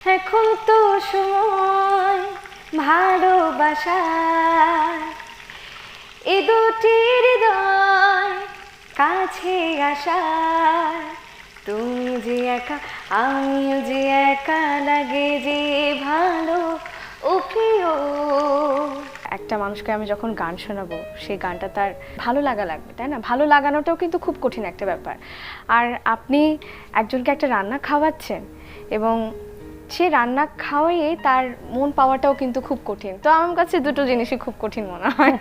এখন তো সময় ভালোবাসার, এ দুটি হৃদয় কাছে আসার। তুমি যে একা, আমিও যে একা, লাগে যে ভালো ও প্রিয়। একটা মানুষকে আমি যখন গান শোনাবো, সেই গানটা তার ভালো লাগা লাগবে, তাই না? ভালো লাগানোটাও কিন্তু খুব কঠিন একটা ব্যাপার। আর আপনি একজনকে একটা রান্না খাওয়াচ্ছেন এবং সে রান্না খাওয়াইয়ে তার মন পাওয়াটাও কিন্তু খুব কঠিন। তো আমার কাছে দুটো জিনিসই খুব কঠিন মনে হয়।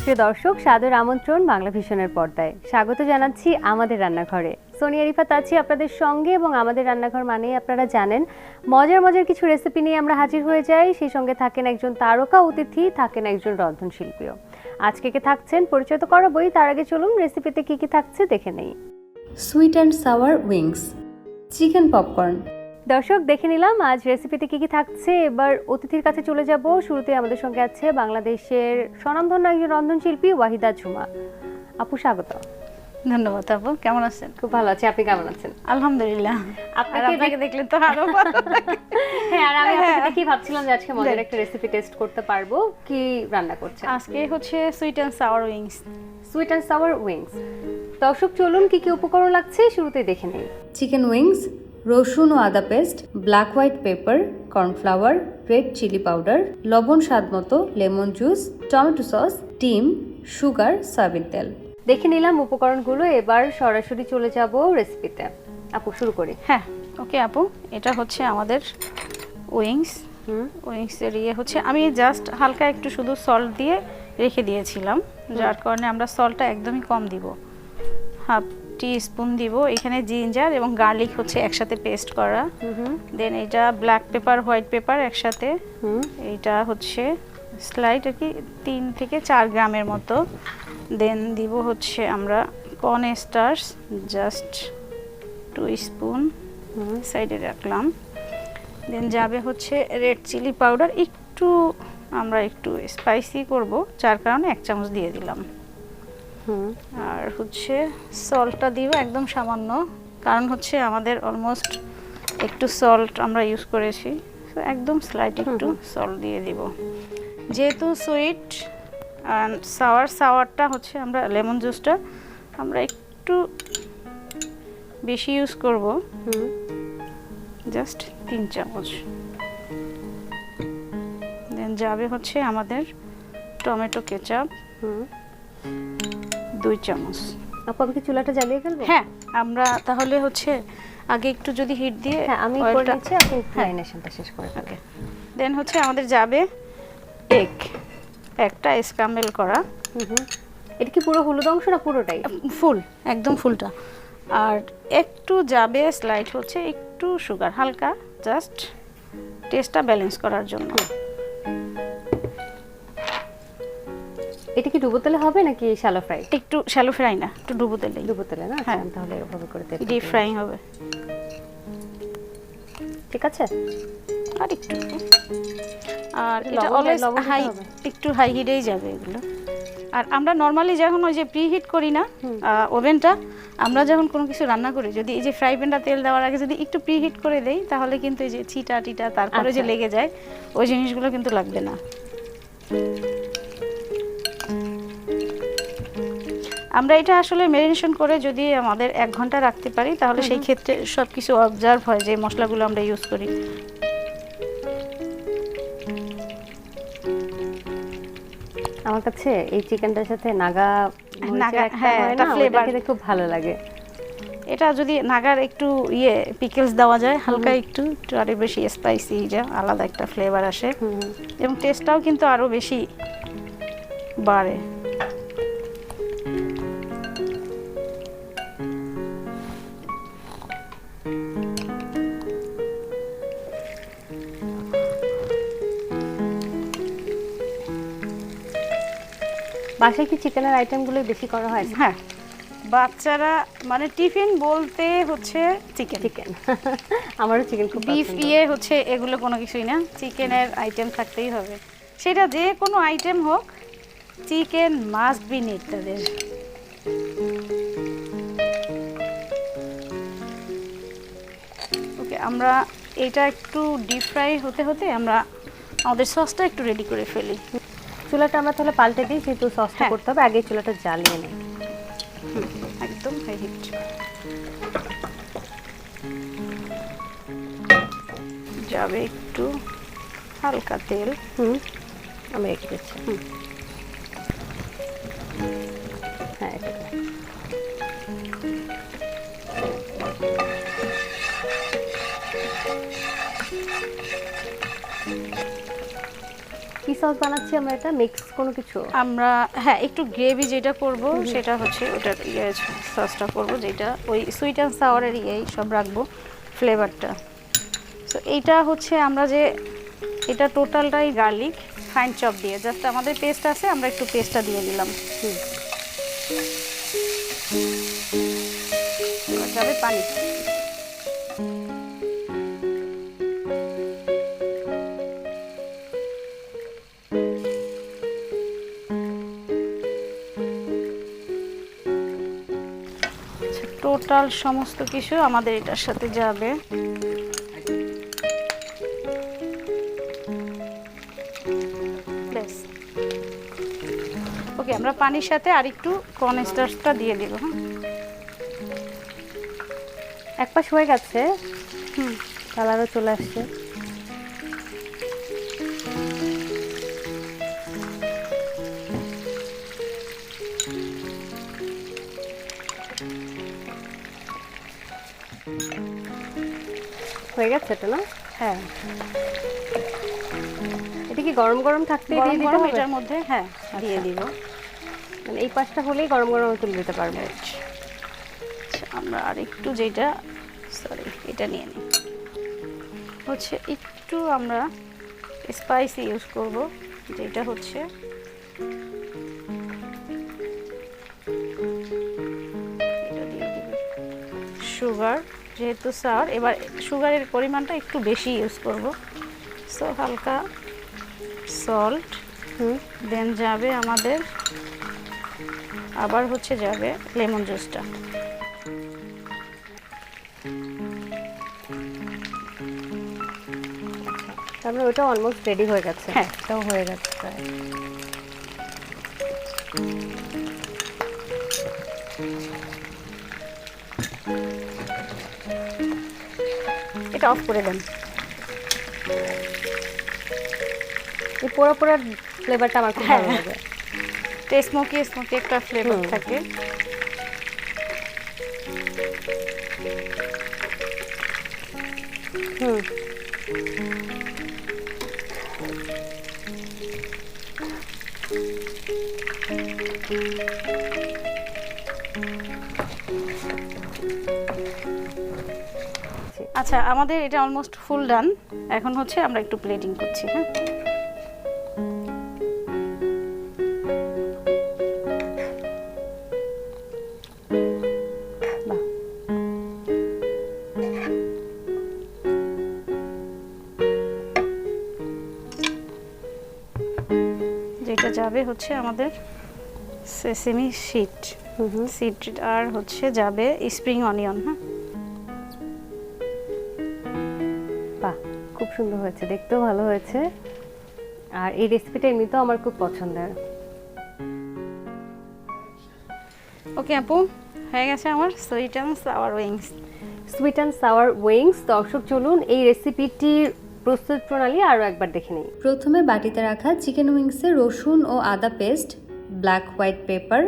প্রিয় দর্শক, সাদর আমন্ত্রণ বাংলা ভিশনের পর্দায়। স্বাগত জানাচ্ছি আমাদের রান্নাঘরে। সোনিয়া রিফাত আছি আপনাদের সঙ্গে, এবং আমাদের রান্নাঘর মানেই আপনারা জানেন মজার মজার কিছু রেসিপি নিয়ে আমরা হাজির হয়ে যাই। সেই সঙ্গে থাকেন একজন তারকা অতিথি, থাকেন একজন রন্ধনশিল্পীও। আজকে কে থাকছেন পরিচয় তো করাবই, তার আগে চলুন রেসিপিতে কি কি থাকছে দেখে নেই। Sweet and sour wings, chicken popcorn. দর্শক, দেখে নিলাম আজ রেসিপিতে কি কি থাকছে। এবার অতিথির কাছে চলে যাব। শুরুতে আমাদের সঙ্গে আছে বাংলাদেশের স্বনামধন্য একজন রন্ধনশিল্পী ওয়াহিদা ঝুমা। আপু, স্বাগত। ধন্যবাদ আপু, কেমন আছেন? খুব ভালো আছি, আপনি কেমন আছেন? আলহামদুলিল্লাহ। আপনাকে দেখলে তো আরো ভালো লাগে। হ্যাঁ, আর আমি আপনাকে দেখেই ভাবছিলাম যে আজকে মজার একটা রেসিপি টেস্ট করতে পারবো। কি রান্না করছেন আজকে? হচ্ছে sweet and sour wings. Sweet and sour wings. দর্শক, চলুন কি কি উপকরণ লাগছে শুরুতেই দেখে নেই। চিকেন উইংস, রসুন ও আদা paste, black white pepper, cornflour, red chilli powder, লবণ স্বাদমতো, লেমন জুস, টমেটো সস, ডিম, সুগার, সয়াবিন তেল। দেখে নিলাম উপকরণগুলো। এবার সরাসরি চলে যাব রেসিপিতে। আপু, শুরু করি। হ্যাঁ, ওকে আপু। এটা হচ্ছে আমাদের উইংস। উইংসের হচ্ছে আমি জাস্ট হালকা একটু শুধু সল্ট দিয়ে রেখে দিয়েছিলাম, যার কারণে আমরা সল্টটা একদমই কম দিব। হাফ টি স্পুন দিব। এখানে জিঞ্জার এবং গার্লিক হচ্ছে একসাথে পেস্ট করা। দেন এটা ব্ল্যাক পেপার, হোয়াইট পেপার একসাথে। এইটা হচ্ছে স্লাইড আর কি 3 থেকে 4 গ্রামের মতো। দেন দিব হচ্ছে আমরা কর্ন স্টার্চ, জাস্ট 2 স্পুন সাইডে রাখলাম। দেন যাবে হচ্ছে রেড চিলি পাউডার, একটু আমরা একটু স্পাইসি করব, যার কারণে 1 চামচ দিয়ে দিলাম। আর হচ্ছে সল্টটা দিব একদম সামান্য, কারণ হচ্ছে আমাদের অলমোস্ট একটু সল্ট আমরা ইউজ করেছি, তো একদম স্লাইট একটু সল্ট দিয়ে দিব। যেহেতু সুইট অ্যান্ড সাওয়ারটা হচ্ছে আমরা লেমন জুসটা আমরা একটু বেশি ইউজ করব, জাস্ট 3 চামচ। দেন যাবে হচ্ছে আমাদের টমেটো কেচাপ, 2 চামচ। আপু, আমি কি চুলাটা জ্বালিয়ে ফেলবো? হ্যাঁ, আমরা তাহলে হচ্ছে আগে একটু যদি হিট দিয়ে, হ্যাঁ, আমি করে নিচ্ছি, আপনি ম্যারিনেশনটা শেষ করে ফেলুন। দেন হচ্ছে আমাদের যাবে এগ, একটা স্ক্র্যাম্বল করা। এটা কি পুরো হলুদ অংশ না পুরোটাই? ফুল, একদম ফুলটা। আর একটু যাবে স্লাইড হচ্ছে একটু সুগার, হালকা, জাস্ট টেস্টটা ব্যালেন্স করার জন্য। এটা কি ডুবো তেলে হবে নাকি শ্যালো ফ্রাই? একটু শ্যালো ফ্রাই না, একটু ডুবো তেলে। ডুবো তেলে না? হ্যাঁ, তাহলে এভাবে করে তেল ডিপ ফ্রাই হবে। ঠিক আছে। আর একটু, আর এটা অলওয়েজ হাই, একটু হাই হিটেই যাবে এগুলো। আর আমরা নরমালি যখন ওই যে প্রি হিট করি না ওভেনটা, আমরা যখন কোনো কিছু রান্না করি, যদি এই যে ফ্রাই প্যানটা তেল দেওয়ার আগে যদি একটু প্রি হিট করে দেই, তাহলে কিন্তু এই যে ছিটা টিটা তারপরে যে লেগে যায়, ওই জিনিসগুলো কিন্তু লাগবে না। আমরা এটা আসলে ম্যারিনেশন করে যদি আমাদের 1 ঘন্টা রাখতে পারি, তাহলে সেই ক্ষেত্রে সব কিছু অবজার্ভ হয় যে মশলাগুলো আমরা ইউজ করি। আমার কাছে এই চিকেনটার সাথে নাগা একটা ফ্লেভার খেতে খুব ভালো লাগে। এটা যদি নাগার একটু পিকলস দেওয়া যায় হালকা, একটু আরো বেশি স্পাইসি, যা আলাদা একটা ফ্লেভার আসে এবং টেস্টটাও কিন্তু আরো বেশি বাড়ে। বাসায় কি চিকেনের আইটেমগুলো বেশি করা হয়? হ্যাঁ, বাচ্চারা মানে টিফিন বলতে হচ্ছে চিকেন। আমারও চিকেন খুব বিফ হচ্ছে এগুলো কোনো কিছুই না, চিকেনের আইটেম থাকতেই হবে। সেটা যে কোনো আইটেম হোক, চিকেন মাস্ট বি নিড তাদের। ওকে, আমরা এটা একটু ডিপ ফ্রাই হতে হতে আমরা আমাদের সসটা একটু রেডি করে ফেলি। চুলাটা আমরা তাহলে পাল্টে দিই, যেহেতু সসটা হ্যাঁ। করতে হবে, আগে চুলাটা জ্বালিয়ে নেই। একদম হাই হিট। যাবে একটু হালকা তেল। আমি রেখে দিচ্ছি। হ্যাঁ, এটা দাও। কি সস বানাচ্ছি আমরা, এটা মিক্স কোনো কিছু? আমরা হ্যাঁ একটু গ্রেভি যেটা করব সেটা হচ্ছে ওটার সসটা করব, যেটা ওই সুইট অ্যান্ড সাওয়ারের সব রাখবো ফ্লেভারটা। তো এইটা হচ্ছে আমরা যে এটা টোটালটাই গার্লিক ফাইন চপ দিয়ে, জাস্ট আমাদের পেস্ট আছে, আমরা একটু পেস্টটা দিয়ে দিলাম। এবার যাবে পানি। টোটাল সমস্ত কিছু আমাদের এটার সাথে যাবে। ওকে, আমরা পানির সাথে আর একটু কর্নস্টার্চটা দিয়ে দিব। এক পাশ হয়ে গেছে, কালারও চলে আসছে। হয়ে গেছে এটা না? হ্যাঁ, এটা কি গরম গরম থাকতে দিয়ে গরম দিতে গরম হবে? এটার মধ্যে হ্যাঁ দিয়ে দিব। মানে এই পাশটা হলেই গরম গরম তুলে দিতে পারবো। আচ্ছা, আমরা আর একটু যেটা এটা নিয়ে নিই, হচ্ছে একটু আমরা স্পাইসি ইউজ করব, যেটা হচ্ছে এটা দিয়ে দিব সুগার, যেহেতু সাওয়ার এবার সুগারের পরিমাণটা একটু বেশি ইউজ করব। সো হালকা সল্ট, দেন যাবে আমাদের আবার হচ্ছে যাবে লেমন জুসটা। তারপরে ওটা অলমোস্ট রেডি হয়ে গেছে। হ্যাঁ, এটাও হয়ে গেছে প্রায়। এটা অফ করে দেন। এই পোড়া পোড়া ফ্লেভারটা আমার খুব ভালো হ্যাঁ। লাগে। স্মোকি স্মোকি একটা ফ্লেভার থাকে। আচ্ছা, আমাদের এটা অলমোস্ট ফুল ডান। এখন হচ্ছে আমরা একটু প্লেটিং করছি। হ্যাঁ, বাহ, যেটা যাবে হচ্ছে আমাদের সেসেমি সিড, আর হচ্ছে যাবে স্প্রিং অনিয়ন। হ্যাঁ, বাহ, খুব সুন্দর হয়েছে, দেখতেও ভালো হয়েছে। আর এই রেসিপিটা এমনিতেও আমার খুব পছন্দের। ওকে আপু, হয়ে গেছে আমার sweet and sour wings. Sweet and sour wings. দর্শক চলুন এই রেসিপিটির প্রস্তুত প্রণালী আরও একবার দেখে নিই। প্রথমে বাটিতে রাখা চিকেন উইংসে রসুন ও আদা paste, black white pepper,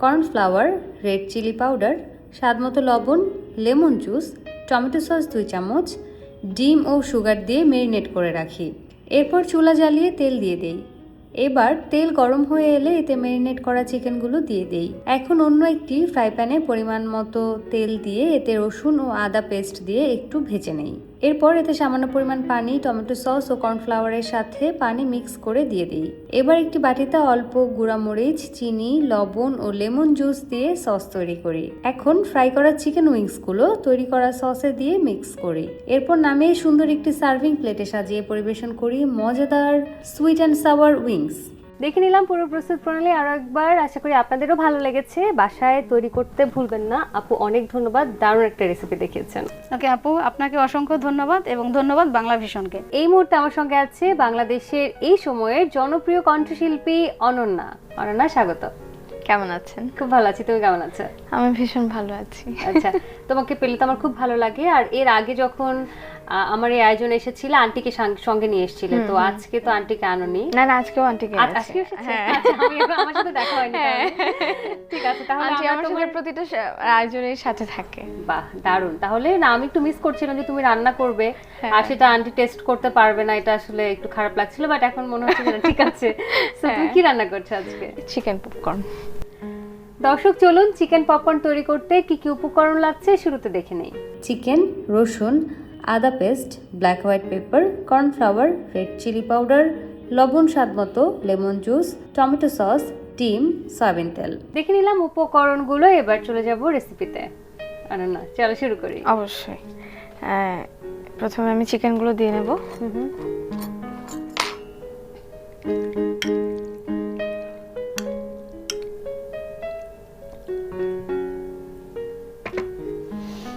cornflour, red chilli powder, স্বাদমতো লবণ, লেমন জুস, টমেটো সস 2 চামচ, ডিম ও সুগার দিয়ে মেরিনেট করে রাখি। এরপর চুলা জ্বালিয়ে তেল দিয়ে দেই। এবার তেল গরম হয়ে এলে এতে মেরিনেট করা চিকেনগুলো দিয়ে দেই। এখন অন্য একটি ফ্রাই প্যানে পরিমাণ মতো তেল দিয়ে এতে রসুন ও আদা পেস্ট দিয়ে একটু ভেজে নেই। এরপর এতে সামান্য পরিমাণ পানি, টমেটো সস ও কর্নফ্লাওয়ারের সাথে পানি মিক্স করে দিয়ে দিই। এবার একটি বাটিতে অল্প গুঁড়ামরিচ, চিনি, লবণ ও লেমন জুস দিয়ে সস তৈরি করি। এখন ফ্রাই করা চিকেন উইংসগুলো তৈরি করা সসে দিয়ে মিক্স করি। এরপর নামিয়ে সুন্দর একটি সার্ভিং প্লেটে সাজিয়ে পরিবেশন করি মজাদার সুইট অ্যান্ড সাওয়ার উইংস। দেখে নিলাম পুরো প্রস্তুত প্রণালী আরো একবার, আশা করি আপনাদেরও ভালো লেগেছে। বাসায় তৈরি করতে ভুলবেন না। আপু অনেক ধন্যবাদ, দারুণ একটা রেসিপি দেখিয়েছেন। ওকে আপু, আপনাকে অসংখ্য ধন্যবাদ এবং ধন্যবাদ বাংলা ভিশনকে। এই মুহূর্তে আমার সঙ্গে আছে বাংলাদেশের এই সময়ের জনপ্রিয় কণ্ঠশিল্পী অনন্যা। অনন্যা, স্বাগত। কেমন আছেন? খুব ভালো আছি, তুমি কেমন আছো? আমি ভীষণ ভালো আছি। আচ্ছা, তোমাকে পেলে তো আমার খুব ভালো লাগে। আর এর আগে যখন আমার এই আয়োজনে এসেছিল, আন্টিকে সঙ্গে নিয়ে এসেছিলে, তো আজকে তো আন্টিকে আনোনি। না না, আজকেও আন্টিকে আজকে এসেছে? আচ্ছা, আমার সাথে দেখা হয়নি তাহলে। ঠিক আছে, তাহলে আন্টি আমরা আমার সাথে প্রতিটা আয়োজনের সাথে থাকে। বাহ, দারুণ। তাহলে না, আমি একটু মিস করছিলাম যে তুমি রান্না করবে আর সেটা আন্টি টেস্ট করতে পারবে না, এটা আসলে একটু খারাপ লাগছিল, বাট এখন মনে হচ্ছে যে না, ঠিক আছে। তো তুমি কি রান্না করছো আজকে? Chicken popcorn. দর্শক, চলুন চিকেন পপকর্ন তৈরি করতে কি কি উপকরণ লাগছে শুরুতে দেখে নেই। চিকেন, রসুন, আদা paste, black white pepper, cornflour, red chilli powder, লবণ স্বাদমতো, লেমন জুস, টমেটো সস, ডিম, সয়াবিন তেল। দেখে নিলাম উপকরণগুলো, এবার চলে যাব রেসিপিতে। অনন্যা, চলো শুরু করি। অবশ্যই। প্রথমে আমি চিকেনগুলো দিয়ে নেব।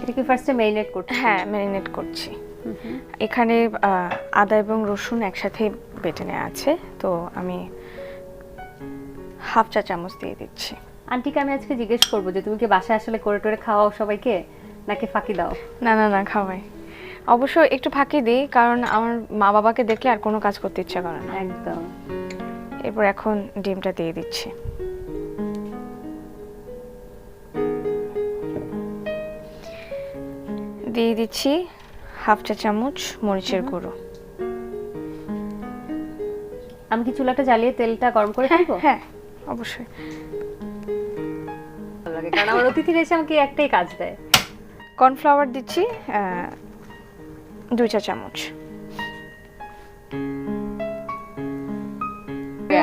এটাকে ফার্স্টে ম্যারিনেট করতে? হ্যাঁ, ম্যারিনেট করছি। এখানে আদা এবং রসুন একসাথে বেটে নেওয়া আছে, তো আমি হাফ চা চামচ দিয়ে দিচ্ছি। আন্টিকে আমি আজকে জিজ্ঞেস করবো যে তুমি কি বাসায় আসলে করে টোরে খাওয়াও সবাইকে, নাকি ফাঁকি দাও? না না না, খাওয়াই। অবশ্য একটু ফাঁকি দিই, কারণ আমার মা বাবাকে দেখলে আর কোনো কাজ করতে ইচ্ছা করে না। একদম। এরপর এখন ডিমটা দিয়ে দিচ্ছি। দিয়ে দিচ্ছি হাফ চা চামচ মরিচের গুঁড়ো। আমি কি চুলাটা জ্বালিয়ে তেলটা গরম করে ফেলবো? হ্যাঁ, অবশ্যই। ভালো লাগে, কারণ আমার অতিথিরা এসে আমাকে একটাই কাজ দেয়। কর্নফ্লাওয়ার দিচ্ছি 2 চা চামচ।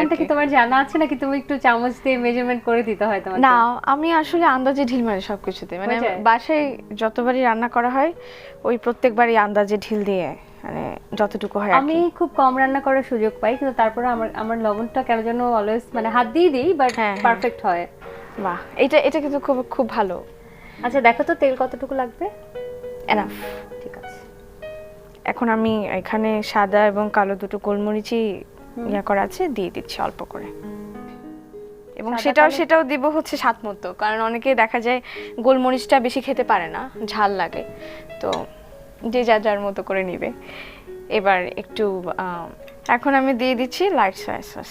এটা কি তোমার জানা আছে, নাকি তুমি একটু চামচ দিয়ে মেজারমেন্ট করে দিতে হয় তোমাকে? না, আমি আসলে আন্দাজে ঢিল মারি সবকিছুতে, মানে হয়ে যায়? বাসায় যতবারই রান্না করা হয় ওই প্রত্যেকবারই আন্দাজে ঢিল দিয়ে, মানে যতটুকু হয় আর আমি কি। খুব কম রান্না করার সুযোগ পাই, কিন্তু তারপরে আমার লবণটা কেন যেন অলওয়েজ মানে হাত দিয়ে দিই, বাট হ্যাঁ, হ্যাঁ। পারফেক্ট হয়। বাহ, এটা কিন্তু খুব খুব ভালো। আচ্ছা, দেখো তো তেল কতটুকু লাগবে। এনাফ। ঠিক আছে। এখন আমি এখানে সাদা এবং কালো দুটো গোলমরিচই ইয়া করা আছে, দিয়ে দিচ্ছি অল্প করে। এবং সেটাও দিব হচ্ছে স্বাদ মতো, কারণ অনেকে দেখা যায় গোলমরিচটা বেশি খেতে পারে না, ঝাল লাগে, তো যে যার মতো করে নিবে। এবার একটু এখন আমি দিয়ে দিচ্ছি লাইট সয়া সস।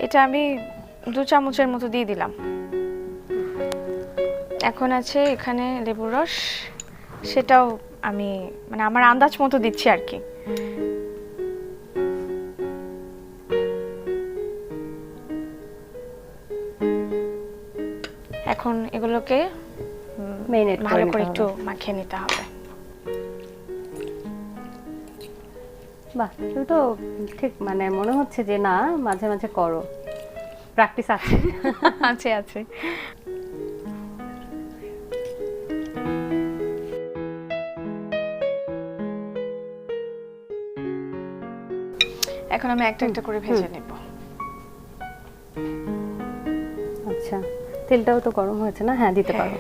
এটা আমি 2 চামচের মতো দিয়ে দিলাম। এখন আছে এখানে লেবুর রস, সেটাও আমি মানে আমার আন্দাজ মতো দিচ্ছি আর কি। এখন এগুলোকে মেরিনেট ভালো করে একটু মাখিয়ে নিতে হবে। বাহ, তুমি তো ঠিক মানে মনে হচ্ছে যে না, মাঝে মাঝে করো, প্র্যাকটিস আছে। আছে আছে। এখন আমি একটা একটা করে ভেজে নেব। আচ্ছা, তেলটাও তো গরম হয়েছে না? হ্যাঁ, দিতে পারো।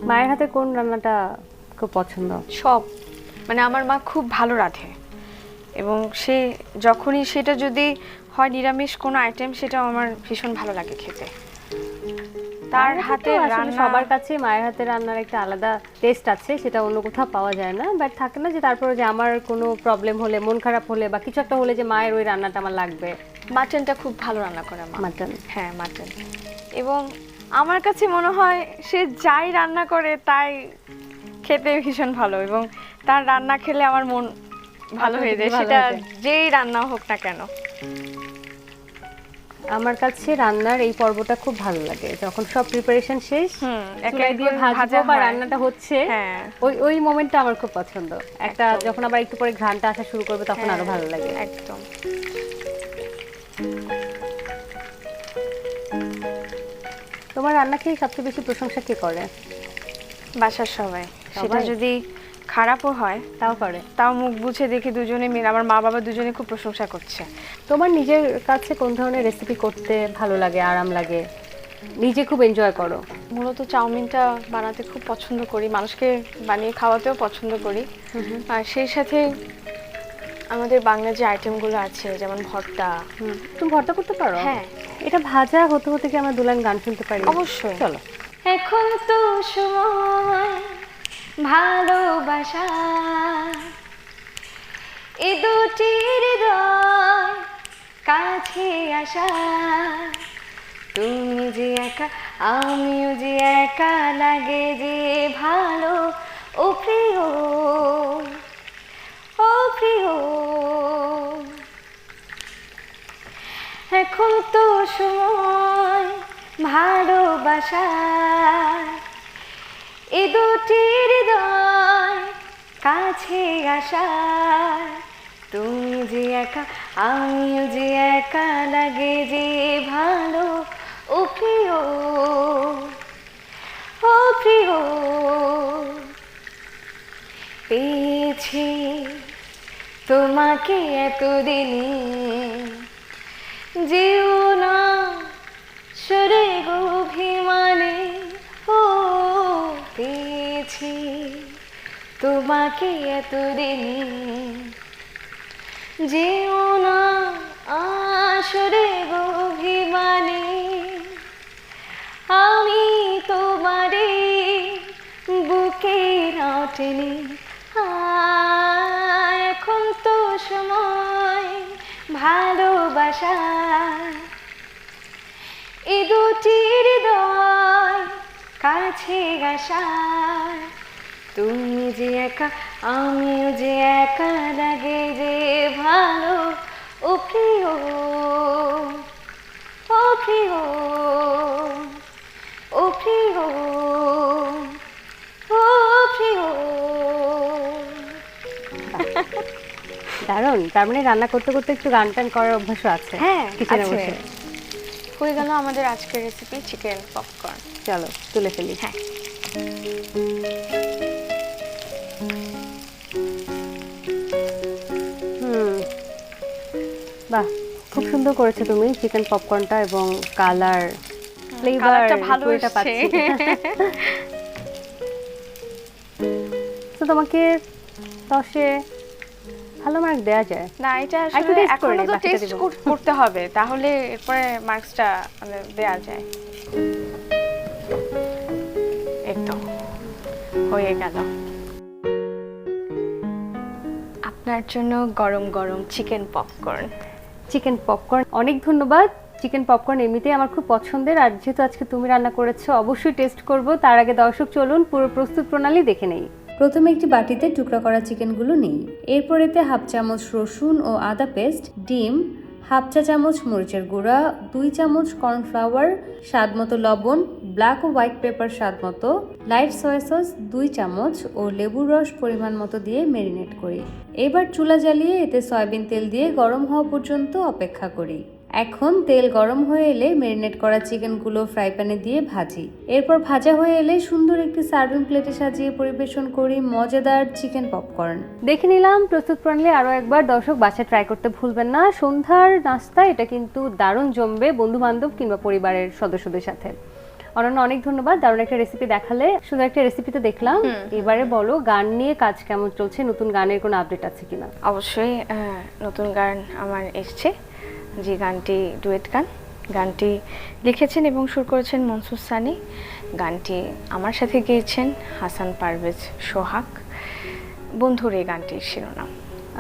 মায়ের হাতে কোন রান্নাটা খুব পছন্দ? সব, মানে আমার মা খুব ভালো রাঁধে, এবং সে যখনই সেটা যদি হয় নিরামিষ কোনো আইটেম, সেটাও আমার ভীষণ ভালো লাগে খেতে। তার হাতে রান্না সবার কাছে মায়ের হাতে রান্নার একটা আলাদা টেস্ট আছে, সেটা অন্য কোথাও পাওয়া যায় না। বাট থাকে না যে তারপরে যে আমার কোনো প্রবলেম হলে, মন খারাপ হলে বা কিছু একটা হলে, যে মায়ের ওই রান্নাটা আমার লাগবে। মাটনটা খুব ভালো রান্না করে মা। মাটন? হ্যাঁ, মাটন। এবং আমার কাছে মনে হয় সে যাই রান্না করে তাই খেতে ভীষণ ভালো, এবং তার রান্না খেলে আমার মন ভালো হয়ে যায়, সেটা যেই রান্না হোক না কেন। আমার কাছে রান্নার এই পর্বটা খুব ভালো লাগে, যখন সব প্রিপারেশন শেষ, একাই দিয়ে ভাজবো বা রান্নাটা হচ্ছে, হ্যাঁ, ওই মোমেন্টটা আমার খুব পছন্দ। একটা যখন আবার একটু পরে ঘ্রাণটা আসা শুরু করবে, তখন আরো ভালো লাগে। একদম। তোমার তোমার রান্না খেয়ে সবচেয়ে বেশি প্রশংসা কে করে? বাসার সবাই, সেটা সবাই? যদি খারাপও হয় তাও করে। তাও মুখ বুঝে দেখি দুজনে মিলে, আমার মা বাবা দুজনে খুব প্রশংসা করছে। তোমার নিজের কাছে কোন ধরনের রেসিপি করতে ভালো লাগে, আরাম লাগে, নিজে খুব এনজয় করো? মূলত চাউমিনটা বানাতে খুব পছন্দ করি, মানুষকে বানিয়ে খাওয়াতেও পছন্দ করি। আর সেই সাথে আমাদের বাংলা যে আইটেমগুলো আছে, যেমন ভর্তা। তুমি ভর্তা করতে পারো? হ্যাঁ। এটা ভাজা হতে হতে কি আমরা দুলান গান শুনতে পারি? অবশ্যই। চলো। এখন তো সময় ভালোবাসা, এ দুটি হৃদয় কাছে আসা, তুমি যে একা আমিও যে একা, লাগে যে ভালো। ও প্রিয়, ও প্রিয়, এখন তো সময় ভালোবাসা, এ দুটি হৃদয় কাছে আসা, তুমি যে একা আমিও যে একা, লাগে যে ভালো। ও প্রিয়, ও প্রিয়, পেয়েছি তোমাকে এতদিনে, যেও না সরে অভিমানে। ও পেয়েছি তোমাকে এতদিনে, যেও না আসরে অভিমানে। আমি তোমারে বুকে না টেনে, এখন তো সময় ভালোবাসা, এ দুটি হৃদয় কাছে আসা, তুমি যে একা আমিও যে একা, লাগে যে ভালো। ও প্রিয়, ও প্রিয়, ও প্রিয়, ও প্রিয়। দারুণ। তার মানে রান্না করতে করতে একটু গান টান করার অভ্যাসও আছে? হ্যাঁ, কিচেনে আছে। বসে। হয়ে গেল আমাদের আজকের রেসিপি চিকেন পপকর্ন। চলো তুলে ফেলি। হ্যাঁ। বাহ, খুব সুন্দর করেছো তুমি চিকেন পপকর্নটা, এবং কালার, ফ্লেভার কালারটা ভালো পুরোটা এসছে। পাচ্ছি। তো তোমাকে 10-এ ভালো মার্ক দেওয়া যায়? না, এটা একটু আসলে taste করে এখনো নিই, তো বাকিটা টেস্ট দিব। করতে হবে, তাহলে এরপরে মার্কসটা মানে দেয়া যায়। এই তো হয়ে গেল আপনার জন্য গরম গরম চিকেন পপকর্ন। চিকেন পপকর্ন, অনেক ধন্যবাদ। চিকেন পপকর্ন এমনিতেই আমার খুব পছন্দের, আর যেহেতু আজকে তুমি রান্না করেছো অবশ্যই টেস্ট করব। তার আগে দর্শক চলুন পুরো প্রস্তুত প্রণালী দেখে নেই। প্রথমে একটি বাটিতে টুকরা করা চিকেনগুলো নিই। এরপর এতে হাফ চামচ রসুন ও আদা পেস্ট, ডিম, হাফ চা চামচ মরিচের গুঁড়া, 2 চামচ কর্নফ্লাওয়ার, স্বাদ মতো লবণ, ব্ল্যাক ও হোয়াইট পেপার স্বাদ মতো, লাইট সয়া সস 2 চামচ ও লেবুর রস পরিমাণ মতো দিয়ে মেরিনেট করি। এবার চুলা জ্বালিয়ে এতে সয়াবিন তেল দিয়ে গরম হওয়া পর্যন্ত অপেক্ষা করি। এখন তেল গরম হয়ে এলে মেরিনেট করা চিকেনগুলো ফ্রাই প্যানে দিয়ে ভাজি। এরপর ভাজা হয়ে এলে সুন্দর একটি সার্ভিং প্লেটে সাজিয়ে পরিবেশন করি মজাদার চিকেন পপকর্ন। দেখে নিলাম প্রস্তুত প্রণালী আরও একবার। দর্শক বাসায় ট্রাই করতে ভুলবেন না। সন্ধ্যার নাস্তা এটা কিন্তু দারুণ জমবে বন্ধু বান্ধব কিংবা পরিবারের সদস্যদের সাথে। অনন্য, অনেক ধন্যবাদ। দারুণ একটা রেসিপি দেখালে। সুন্দর একটা রেসিপি তো দেখলাম। এবারে বলো গান নিয়ে কাজ কেমন চলছে, নতুন গানের কোনো আপডেট আছে কিনা? অবশ্যই নতুন গান আমার এসছে, যে গানটি ডুয়েট গান। গানটি লিখেছেন এবং সুর করেছেন মনসুর সানি। গানটি আমার সাথে গেয়েছেন হাসান পারভেজ সোহাগ। বন্ধুর এই গানটির শিরোনাম।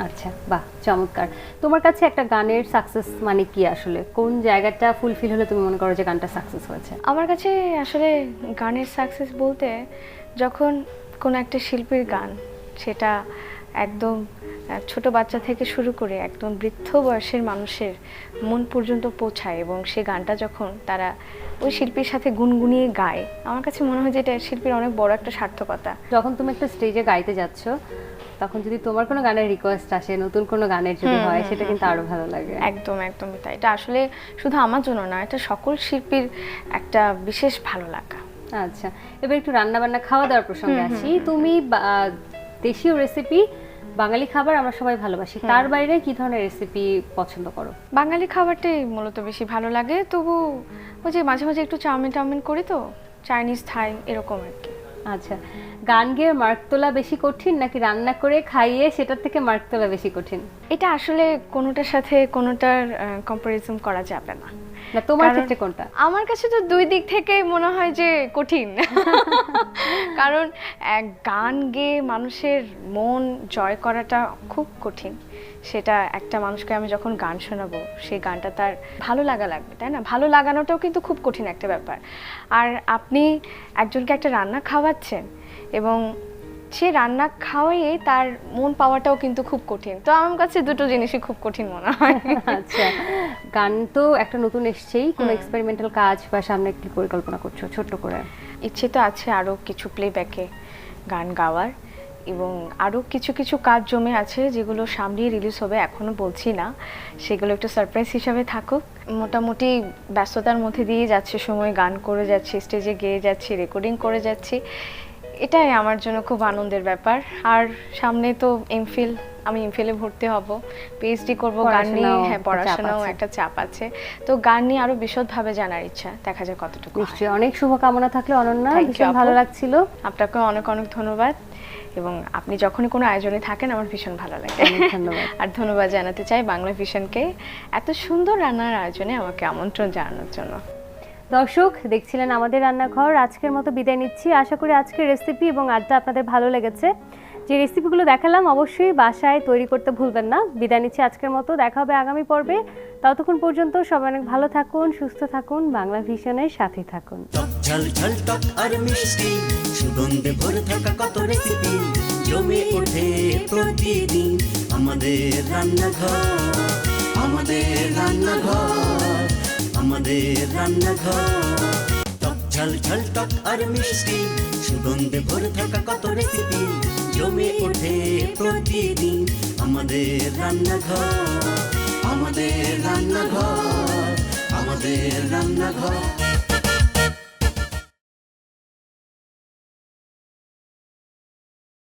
আচ্ছা, বাহ, চমৎকার। তোমার কাছে একটা গানের সাকসেস মানে কি আসলে? কোন জায়গাটা ফুলফিল হলে তুমি মনে করো যে গানটা সাকসেস হয়েছে? আমার কাছে আসলে গানের সাকসেস বলতে, যখন কোনো একটা শিল্পীর গান সেটা একদম ছোট বাচ্চা থেকে শুরু করে একদম বৃদ্ধ বয়সের মানুষের মন পর্যন্ত পৌঁছায়, এবং সে গানটা যখন তারা ওই শিল্পীর সাথে গুনগুনিয়ে গায়, আমার কাছে মনে হয় যে এটা শিল্পীর অনেক বড় একটা সার্থকতা। যখন তুমি একটা স্টেজে গাইতে যাচ্ছ, তখন যদি তোমার কোনো গানের রিকোয়েস্ট আসে, নতুন কোনো গানের যদি হয়, সেটা কিন্তু আরো ভালো লাগে। একদম একদমই তাই। এটা আসলে শুধু আমার জন্য না, এটা সকল শিল্পীর একটা বিশেষ ভালো লাগা। আচ্ছা, এবার একটু রান্না বান্না খাওয়া দাওয়ার প্রসঙ্গে আসি। তুমি দেশীয় রেসিপি, বাঙালি খাবার আমরা সবাই ভালোবাসি, তার বাইরে কি ধরনের রেসিপি পছন্দ করো? বাঙালি খাবারটাই মূলত বেশি ভালো লাগে, তবু ওই যে মাঝে মাঝে একটু চাউমিন করি তো, চাইনিজ থাই এরকম আর কি। আচ্ছা, গান গেয়ে মার্ক তোলা বেশি কঠিন নাকি রান্না করে খাইয়ে সেটার থেকে মার্ক তোলা বেশি কঠিন? এটা আসলে কোনোটার সাথে কোনোটার কম্পারিজন করা যাবে না। না, তোমার ক্ষেত্রে কোনটা? আমার কাছে তো দুই দিক থেকে মনে হয় যে কঠিন। কারণ গান গেয়ে মানুষের মন জয় করাটা খুব কঠিন। সেটা একটা মানুষকে আমি যখন গান শোনাবো, সেই গানটা তার ভালো লাগা লাগবে, তাই না? ভালো লাগানোটাও কিন্তু খুব কঠিন একটা ব্যাপার। আর আপনি একজনকে একটা রান্না খাওয়াচ্ছেন এবং সে রান্না খাওয়াইয়ে তার মন পাওয়াটাও কিন্তু খুব কঠিন। তো আমার কাছে দুটো জিনিসই খুব কঠিন মনে হয়। আচ্ছা, গান তো একটা নতুন এসছেই, কোনো এক্সপেরিমেন্টাল কাজ বা সামনে একটি পরিকল্পনা করছো ছোট্ট করে? ইচ্ছে তো আছে আরও কিছু প্লেব্যাকে গান গাওয়ার, এবং আরও কিছু কিছু কাজ জমে আছে যেগুলো সামনেই রিলিজ হবে, এখনও বলছি না। সেগুলো একটু সারপ্রাইজ হিসাবে থাকুক। মোটামুটি ব্যস্ততার মধ্যে দিয়ে যাচ্ছে সময়, গান করে যাচ্ছি, স্টেজে গেয়ে যাচ্ছি, রেকর্ডিং করে যাচ্ছি। এটাই আমার জন্য খুব আনন্দের ব্যাপার। আর সামনে তো এমফিল, আমি এমফিলে ভর্তি হব, পিএইচডি করব গান নিয়ে। হ্যাঁ, পড়াশোনাও একটা চাপ আছে, তো গান নিয়ে আরো বিশদভাবে জানার ইচ্ছা, দেখা যায় কতটুকু। নিশ্চয়ই, অনেক শুভকামনা থাকলে অনন্যা, ভীষণ ভালো লাগছিল। আপনাকে অনেক অনেক ধন্যবাদ, এবং আপনি যখনই কোনো আয়োজনে থাকেন আমার ভীষণ ভালো লাগে। ধন্যবাদ। আর ধন্যবাদ জানাতে চাই বাংলা ভিশনকে এত সুন্দর রান্নার আয়োজনে আমাকে আমন্ত্রণ জানানোর জন্য। দর্শক, দেখছিলেন আমাদের রান্নাঘর। আজকের মতো বিদায় নিচ্ছি। আশা করি আজকের রেসিপি এবং আড্ডা আপনাদের ভালো লেগেছে। যে রেসিপিগুলো দেখালাম অবশ্যই বাসায় তৈরি করতে ভুলবেন না। বিদায় নিচ্ছি আজকের মতো, দেখা হবে আগামী পর্বে। ততক্ষণ পর্যন্ত সবাই অনেক ভালো থাকুন, সুস্থ থাকুন, বাংলা ভিশনের সাথে থাকুন। ঝাল ঝাল টক আর মিষ্টি সুগন্ধে ভরে থাকা কত রেসিপি জমে ওঠে প্রতিদিন আমাদের রান্নাঘর, আমাদের রান্নাঘর, আমাদের রান্নাঘর। টক ঝাল ঝাল টক আর মিষ্টি সুগন্ধে ভরে থাকা কত রেসিপি জমে ওঠে প্রতিদিন আমাদের রান্নাঘর, আমাদের রান্নাঘর, আমাদের রান্নাঘর।